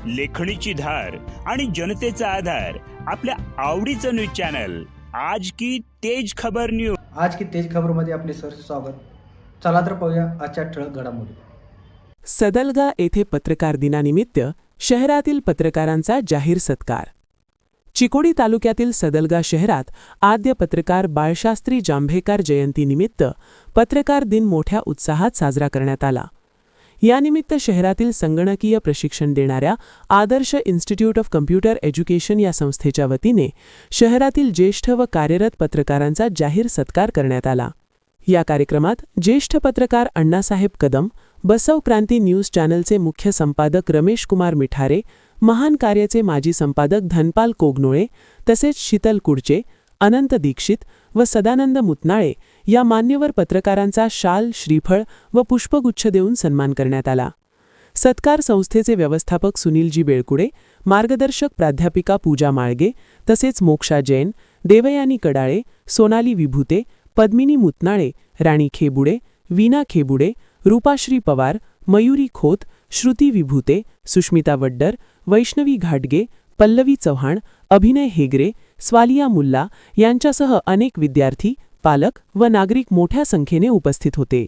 लेखणीची धार आणि जनतेचा आधार आपल्या आवडीचं न्यूज चॅनल आज की तेज खबर न्यूज. आज की तेज खबर मध्ये आपले सहर्ष स्वागत. चला तर पाहूया आजच्या ठळक घडामोडी. सदलगा येथे पत्रकार दिनानिमित्त शहरातील पत्रकारांचा जाहीर सत्कार. चिकोडी तालुक्यातील सदलगा शहरात आद्य पत्रकार बाळशास्त्री जांभेकर जयंतीनिमित्त पत्रकार दिन मोठ्या उत्साहात साजरा करण्यात आला. यानिमित्त शहरातील संगणकीय प्रशिक्षण देणाऱ्या आदर्श इन्स्टिट्यूट ऑफ कम्प्युटर एज्युकेशन या संस्थेच्या वतीने शहरातील ज्येष्ठ व कार्यरत पत्रकारांचा जाहीर सत्कार करण्यात आला. या कार्यक्रमात ज्येष्ठ पत्रकार अण्णासाहेब कदम, बसव क्रांती न्यूज चॅनलचे मुख्य संपादक रमेश कुमार मिठारे, महान कार्याचे माजी संपादक धनपाल कोगनोळे, तसेच शीतल कुडचे, अनंत दीक्षित व सदानंद मुतनाळे या मान्यवर पत्रकारांचा शाल, श्रीफळ व पुष्पगुच्छ देऊन सन्मान करण्यात आला. सत्कार संस्थेचे व्यवस्थापक सुनीलजी बेळकुडे, मार्गदर्शक प्राध्यापिका पूजा माळगे, तसेच मोक्षा जैन, देवयानी कडाळे, सोनाली विभूते, पद्मिनी मुतनाळे, राणी खेबुडे, वीना खेबुडे, रूपाश्री पवार, मयुरी खोत, श्रुती विभूते, सुष्मिता वड्डर, वैष्णवी घाटगे, पल्लवी चव्हाण, अभिनय हेगरे, स्वालिया मुल्ला यांच्यासह अनेक विद्यार्थी, पालक व नागरिक मोठ्या संख्येने उपस्थित होते.